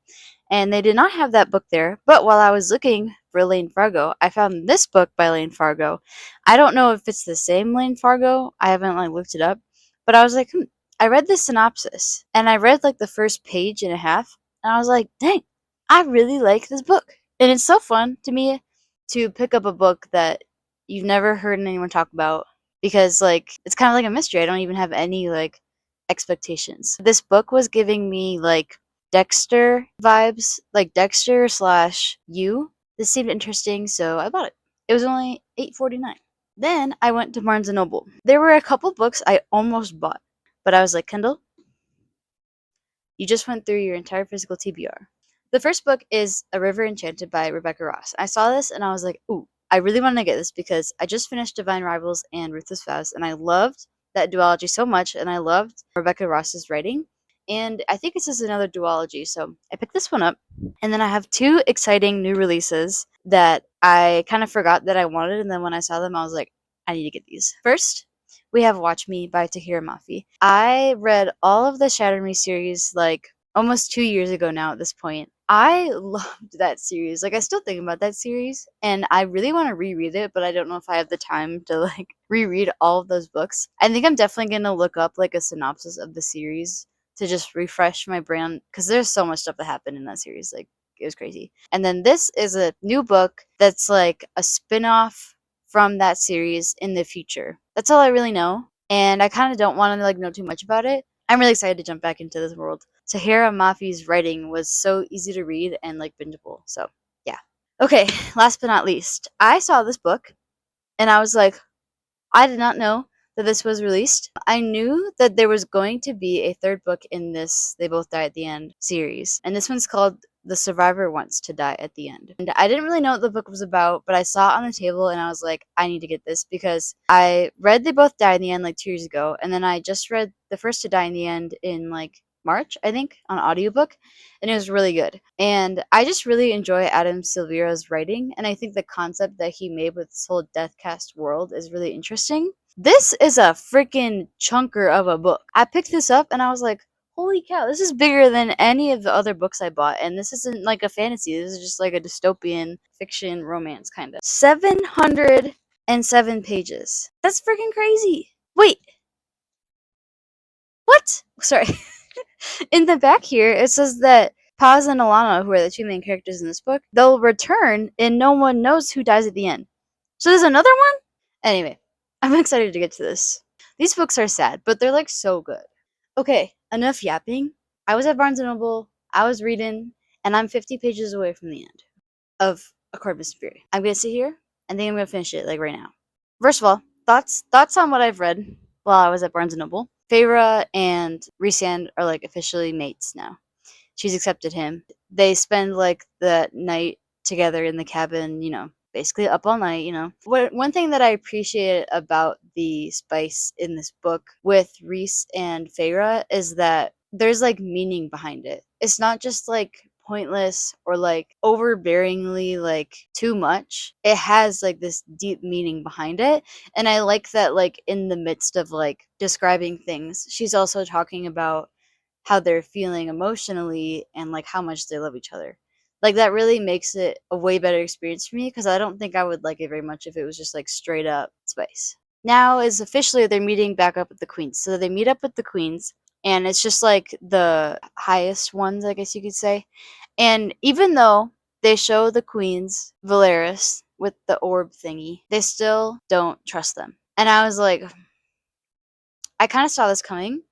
And they did not have that book there, but while I was looking for Lane Fargo, I found this book by Lane Fargo. I don't know if it's the same Lane Fargo. I haven't like looked it up, But I was like, I read the synopsis and I read like the first page and a half, and I was like, dang, I really like this book. And it's so fun to me to pick up a book that you've never heard anyone talk about, because like it's kind of like a mystery. I don't even have any like expectations. This book was giving me like Dexter vibes, like Dexter slash You. This seemed interesting, so I bought it. It was only $8.49. Then I went to Barnes& and Noble. There were a couple books I almost bought, but I was like, Kendall, you just went through your entire physical TBR. The first book is A River Enchanted by Rebecca Ross. I saw this and I was like, ooh, I really want to get this because I just finished Divine Rivals and Ruthless Vows, and I loved that duology so much, and I loved Rebecca Ross's writing. And I think this is another duology, so I picked this one up. And then I have two exciting new releases that I kind of forgot that I wanted, and then when I saw them, I was like, I need to get these. First, we have Watch Me by Tahira Mafi. I read all of the Shatter Me series like almost 2 years ago now at this point. I loved that series. Like, I still think about that series, and I really want to reread it, but I don't know if I have the time to like reread all of those books. I think I'm definitely going to look up like a synopsis of the series to just refresh my brain, because there's so much stuff that happened in that series. Like, it was crazy. And then this is a new book that's like a spin-off from that series in the future. That's all I really know, and I kind of don't want to like know too much about it. I'm really excited to jump back into this world. Tahira Mafi's writing was so easy to read and like bingeable. So, yeah. Okay, last but not least, I saw this book and I was like, I did not know that this was released. I knew that there was going to be a third book in this They Both Die at the End series, and this one's called The Survivor Wants to Die at the End. And I didn't really know what the book was about, but I saw it on the table and I was like, I need to get this, because I read They Both Die in the End like 2 years ago, and then I just read The First to Die in the End in like March, I think, on audiobook, and it was really good. And I just really enjoy Adam Silvera's writing, and I think the concept that he made with this whole Deathcast world is really interesting. This is a freaking chunker of a book. I picked this up and I was like, holy cow, this is bigger than any of the other books I bought, and this isn't like a fantasy, this is just like a dystopian fiction romance kind of. 707 pages. That's freaking crazy. Wait, what? Sorry. In the back here, it says that Paz and Alana, who are the two main characters in this book, they'll return and no one knows who dies at the end. So there's another one? Anyway, I'm excited to get to this. These books are sad, but they're like so good. Okay, enough yapping. I was at Barnes& and Noble, I was reading, and I'm 50 pages away from the end of A Court of Mist and Fury. I'm gonna sit here and think I'm gonna finish it like right now. First of all, thoughts on what I've read while I was at Barnes& and Noble. Feyre and Rhysand are like officially mates now. She's accepted him. They spend like the night together in the cabin, basically up all night, One thing that I appreciate about the spice in this book with Rhys and Feyre is that there's like meaning behind it. It's not just like pointless or like overbearingly like too much. It has like this deep meaning behind it, and I like that like in the midst of like describing things, she's also talking about how they're feeling emotionally and like how much they love each other. Like, that really makes it a way better experience for me, because I don't think I would like it very much if it was just like straight up spice. Now is officially they're meeting back up with the queens. So they meet up with the queens, and it's just like the highest ones, I guess you could say. And even though they show the queens Valeris with the orb thingy, they still don't trust them. And I was like, I kind of saw this coming.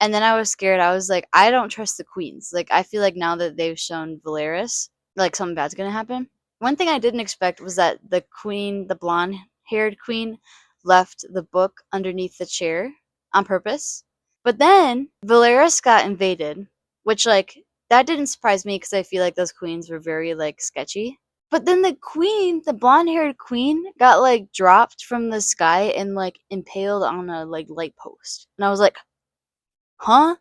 And then I was scared. I was like, I don't trust the queens. Like, I feel like now that they've shown Valeris, like something bad's gonna happen. One thing I didn't expect was that the queen, the blonde-haired queen, left the book underneath the chair on purpose. But then Valeris got invaded, which like that didn't surprise me, because I feel like those queens were very like sketchy. But then the queen, the blonde-haired queen, got like dropped from the sky and like impaled on a like light post. And I was like, huh?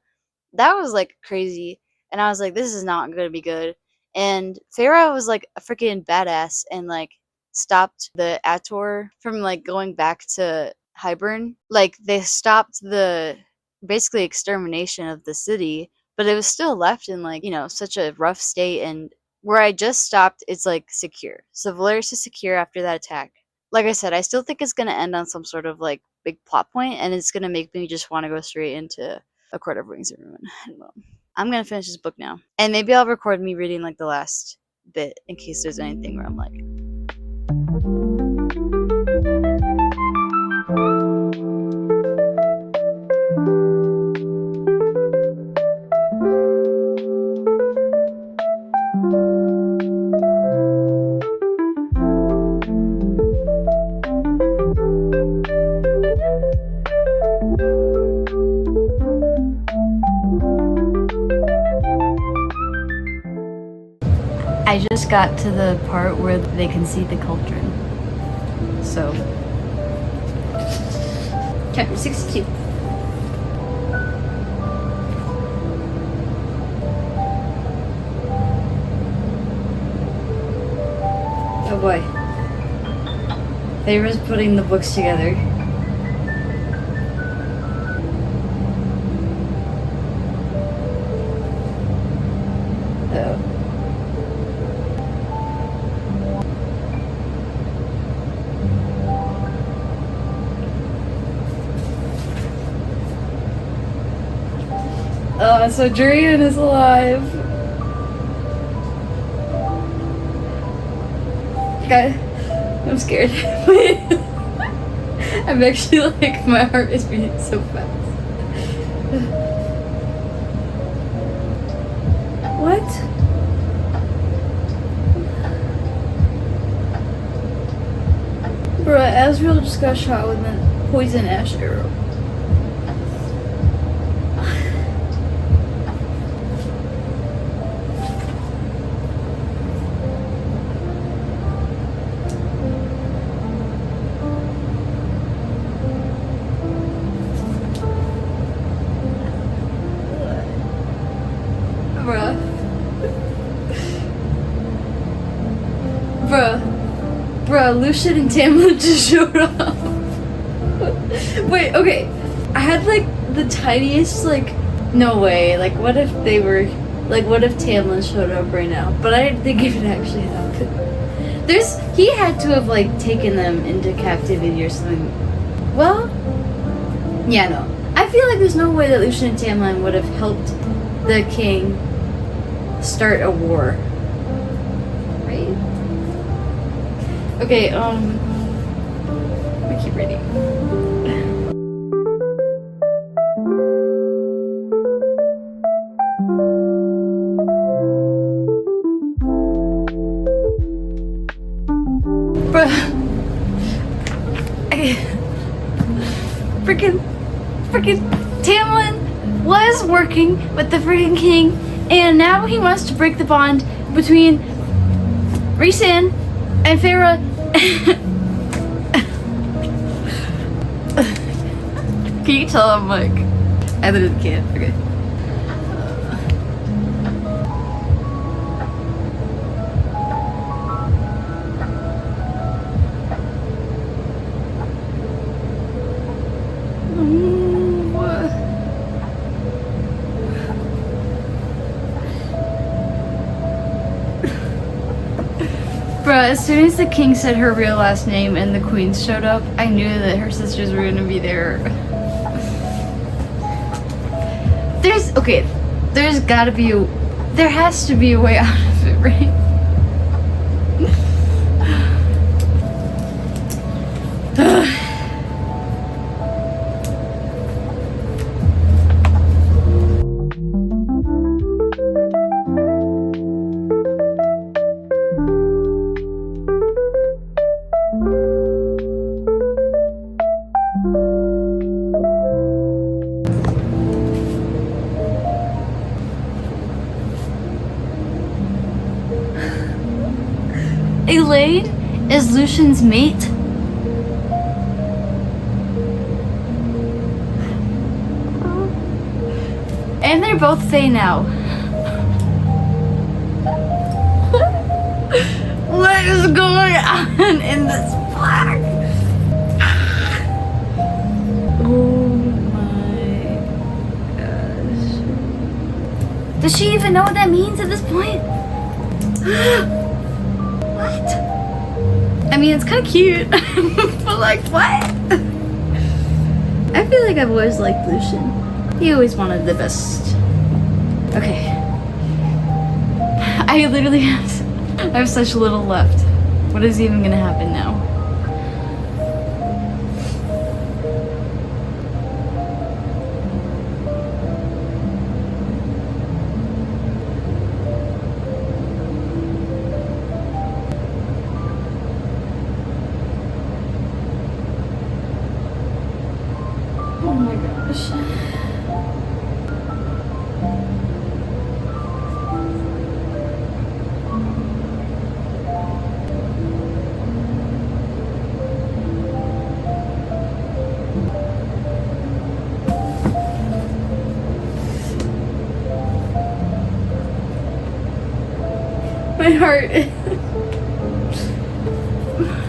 That was like crazy. And I was like, this is not gonna be good. And Farah was like a freaking badass and like stopped the Ator from like going back to Hybern. Like, they stopped the basically extermination of the city, but it was still left in like, such a rough state. And where I just stopped, it's like secure. So Valeris is secure after that attack. like I said, I still think it's gonna end on some sort of like big plot point, and it's gonna make me just want to go straight into A Court of Rings and Ruin. I don't know. I'm gonna finish this book now, and maybe I'll record me reading like the last bit in case there's anything where I'm like. I just got to the part where they can see the cauldron. So, chapter 62. Oh boy. Feyre's putting the books together. Oh. Oh, so Durian is alive. God, I'm scared. I'm actually like, my heart is beating so fast. What? Bruh, Asriel just got shot with a poison ash arrow. Bruh, Lucian and Tamlin just showed up. Wait, okay. I had like the tiniest like, no way. Like what if they were, like what if Tamlin showed up right now? But I didn't think it would actually happen. He had to have like taken them into captivity or something. Well, yeah, no. I feel like there's no way that Lucian and Tamlin would have helped the king start a war. Right? Okay, we keep reading. Bruh. Freaking Tamlin was working with the freaking king, and now he wants to break the bond between Rhysand and Feyre. Can you tell I'm like, I literally can't. Okay. Bruh, as soon as the king said her real last name and the queens showed up, I knew that her sisters were gonna be there. There's gotta be there has to be a way out of it, right? Elaine is Lucian's mate? And they're both Fae now. What is going on in this black? Oh my gosh. Does she even know what that means at this point? What? I mean, it's kind of cute, but like, what? I feel like I've always liked Lucian. He always wanted the best. Okay. I literally have such little left. What is even gonna happen now? Oh my gosh. My heart.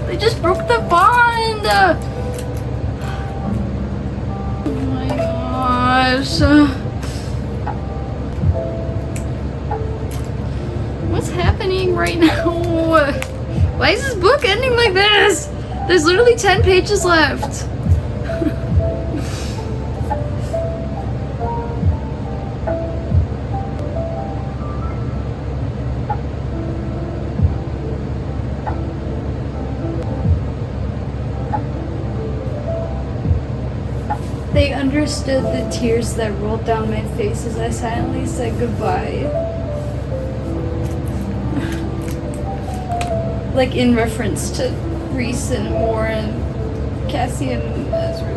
They just broke the bond. Oh my gosh. What's happening right now? Why is this book ending like this? There's literally 10 pages left. They understood the tears that rolled down my face as I silently said goodbye. Like in reference to Reese and Moore and Cassian and Ezra.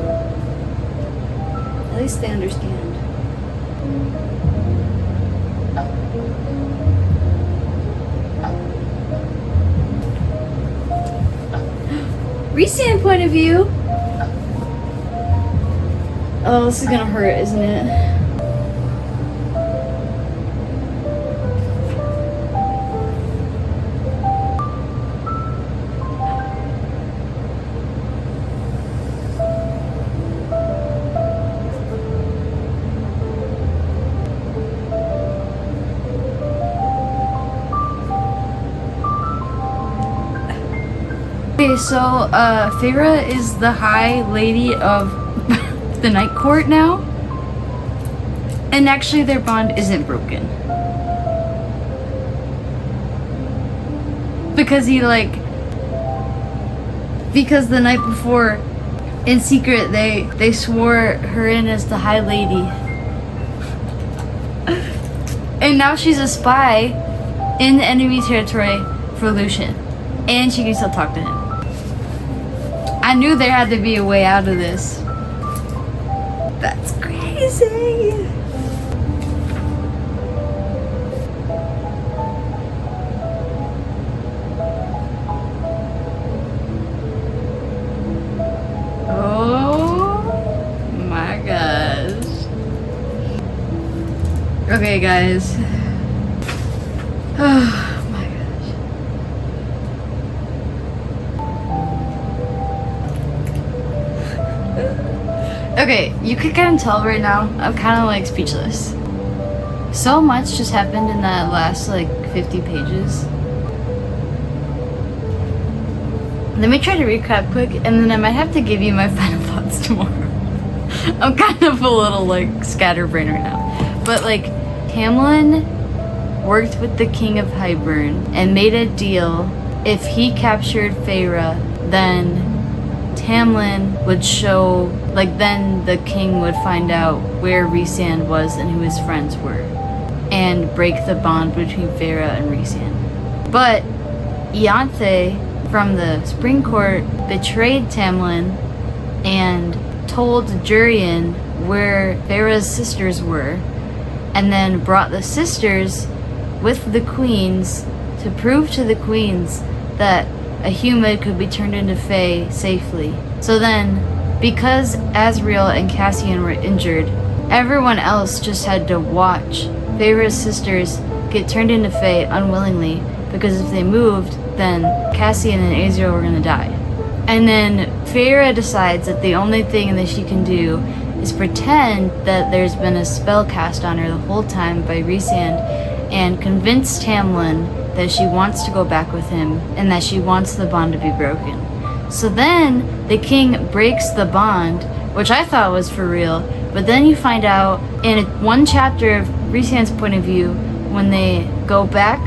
At least they understand. Reese point of view. Oh, this is gonna hurt, isn't it? Okay, so Feyre is the High Lady of the Night Court now, and actually their bond isn't broken because because the night before in secret they swore her in as the High Lady, and now she's a spy in the enemy territory for Lucian, and she can still talk to him. I knew there had to be a way out of this. That's crazy. Oh my gosh. Okay, guys. Oh my gosh. Okay, you could kind of tell right now, I'm kind of like speechless. So much just happened in that last like 50 pages. Let me try to recap quick, and then I might have to give you my final thoughts tomorrow. I'm kind of a little like scatterbrained right now. But like, Tamlin worked with the King of Hybern and made a deal. If he captured Feyre, then Tamlin would show, like, then the king would find out where Rhysand was and who his friends were, and break the bond between Feyre and Rhysand. But Ianthe from the Spring Court betrayed Tamlin and told Jurian where Feyre's sisters were, and then brought the sisters with the queens to prove to the queens that a human could be turned into Fae safely. So then, because Azriel and Cassian were injured, everyone else just had to watch Feyre's sisters get turned into Fae unwillingly, because if they moved, then Cassian and Azriel were gonna die. And then Feyre decides that the only thing that she can do is pretend that there's been a spell cast on her the whole time by Rhysand, and convince Tamlin that she wants to go back with him and that she wants the bond to be broken. So then the king breaks the bond, which I thought was for real, but then you find out in one chapter of Rhysand's point of view, when they go back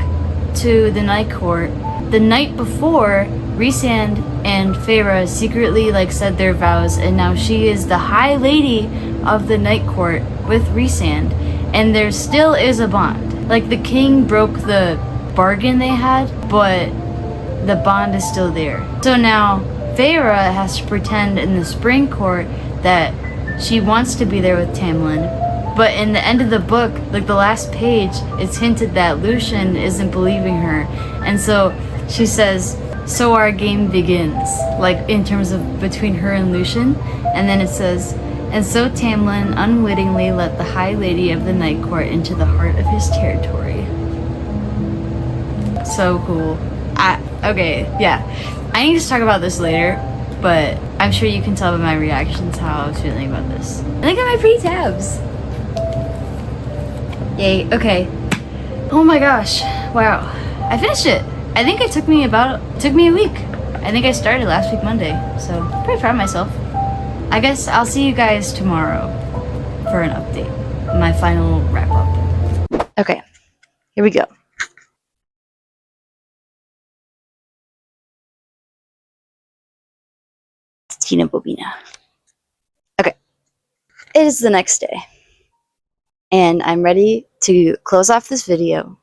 to the night court, the night before, Rhysand and Feyre secretly said their vows, and now she is the High Lady of the night court with Rhysand, and there still is a bond. Like, the king broke the bargain they had, but the bond is still there. So now Feyre has to pretend in the spring court that she wants to be there with Tamlin, but in the end of the book, the last page, it's hinted that Lucien isn't believing her, and so she says, "So our game begins," in terms of between her and Lucien, and then it says, "And so Tamlin unwittingly let the High Lady of the Night Court into the heart of his territory." So cool. Okay, yeah. I need to talk about this later, but I'm sure you can tell by my reactions how I was feeling about this. Look at my pretty tabs. Yay, okay. Oh my gosh, wow. I finished it. I think it took me a week. I think I started last week Monday, so pretty proud of myself. I guess I'll see you guys tomorrow for an update, my final wrap up. Okay, here we go. Tina Bobina. Okay, it is the next day, and I'm ready to close off this video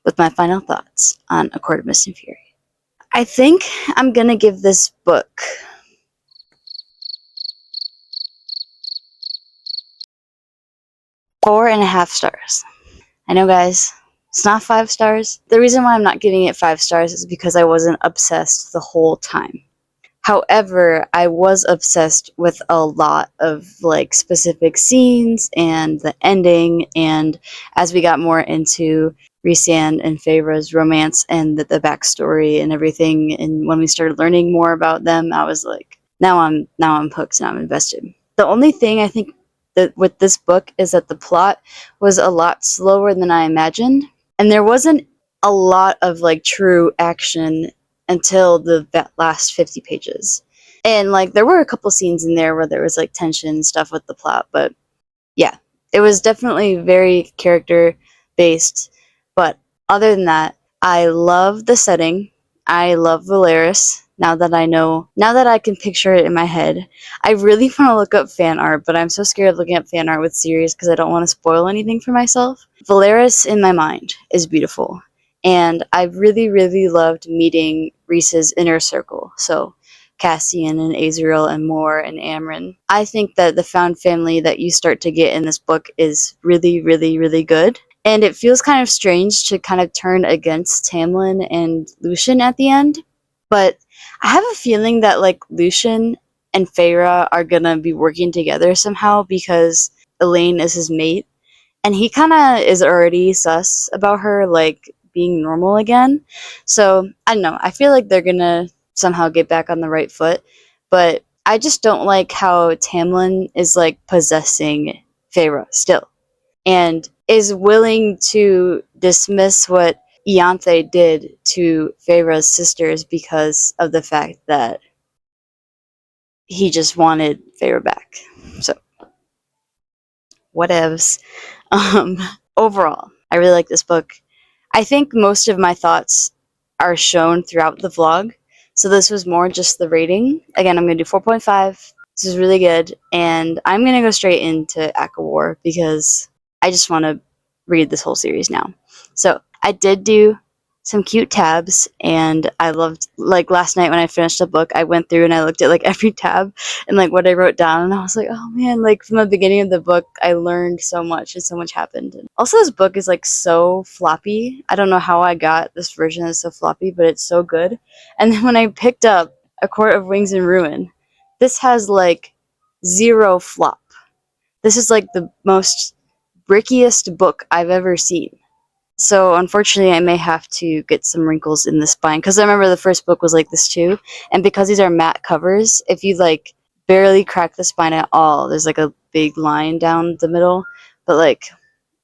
with my final thoughts on A Court of Mist and Fury. I think I'm gonna give this book 4.5 stars. I know, guys, it's not 5 stars. The reason why I'm not giving it 5 stars is because I wasn't obsessed the whole time. However, I was obsessed with a lot of specific scenes and the ending, and as we got more into Rhysand and Feyre's romance and the backstory and everything, and when we started learning more about them, I was like, now I'm hooked, now I'm invested. The only thing I think that with this book is that the plot was a lot slower than I imagined, and there wasn't a lot of true action until the last 50 pages. And there were a couple scenes in there where there was tension and stuff with the plot, but yeah, it was definitely very character based. But other than that, I love the setting. I love Valeris. Now that I can picture it in my head. I really want to look up fan art, but I'm so scared of looking up fan art with series because I don't want to spoil anything for myself. Valeris in my mind is beautiful. And I really, really loved meeting Rhys's inner circle. So Cassian and Azriel and Mor and Amren. I think that the found family that you start to get in this book is really, really, really good. And it feels kind of strange to kind of turn against Tamlin and Lucien at the end. But I have a feeling that Lucien and Feyre are gonna be working together somehow because Elaine is his mate. And he kind of is already sus about her being normal again. So I don't know, I feel like they're gonna somehow get back on the right foot, but I just don't like how Tamlin is possessing Feyre still and is willing to dismiss what Ianthe did to Feyre's sisters because of the fact that he just wanted Feyre back. So whatevs. Overall, I really like this book. I think most of my thoughts are shown throughout the vlog, so this was more just the rating. Again, I'm going to do 4.5. This is really good, and I'm going to go straight into ACOWAR because I just want to read this whole series now. So I did do some cute tabs, and I loved, last night when I finished the book, I went through and I looked at every tab and what I wrote down, and I was like, oh man, from the beginning of the book I learned so much and so much happened. And also, this book is so floppy. I don't know how I got this version that's so floppy, but it's so good. And then when I picked up A Court of Wings and Ruin, this has 0 flop. This is the most brickiest book I've ever seen. So unfortunately, I may have to get some wrinkles in the spine, because I remember the first book was like this too, and because these are matte covers, if you barely crack the spine at all, there's a big line down the middle. But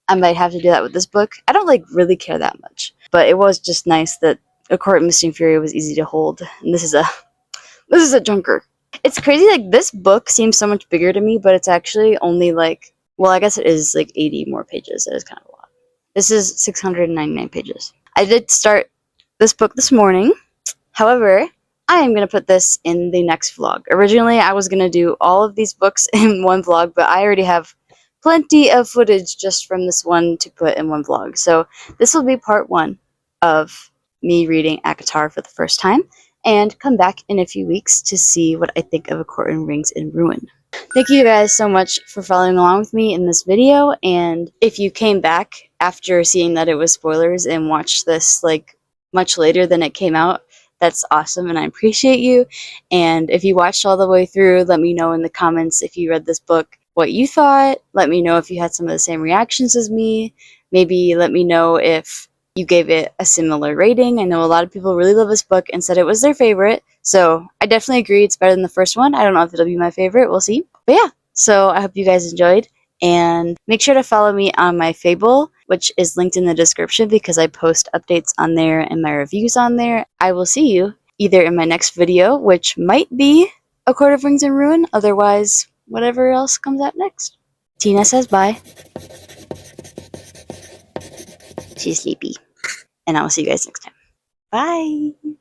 I might have to do that with this book. I don't like really care that much, but it was just nice that A Court of Misty and Fury was easy to hold, and this is a junker. It's crazy, like, this book seems so much bigger to me, but it's actually only like, well, I guess it is like 80 more pages. It is kind of a lot. This is 699 pages. I did start this book this morning. However, I am going to put this in the next vlog. Originally, I was going to do all of these books in one vlog, but I already have plenty of footage just from this one to put in one vlog. So this will be part 1 of me reading ACOTAR for the first time, and come back in a few weeks to see what I think of A Court in Rings in Ruin. Thank you guys so much for following along with me in this video, and if you came back after seeing that it was spoilers and watched this like much later than it came out, that's awesome and I appreciate you. And if you watched all the way through, let me know in the comments if you read this book what you thought. Let me know if you had some of the same reactions as me. Maybe let me know if you gave it a similar rating. I know a lot of people really love this book and said it was their favorite, so I definitely agree it's better than the first one. I don't know if it'll be my favorite, we'll see. But yeah, so I hope you guys enjoyed, and make sure to follow me on my Fable, which is linked in the description because I post updates on there and my reviews on there. I will see you either in my next video, which might be A Court of Rings and Ruin, otherwise whatever else comes out next. Tina says bye. She's sleepy. And I will see you guys next time. Bye!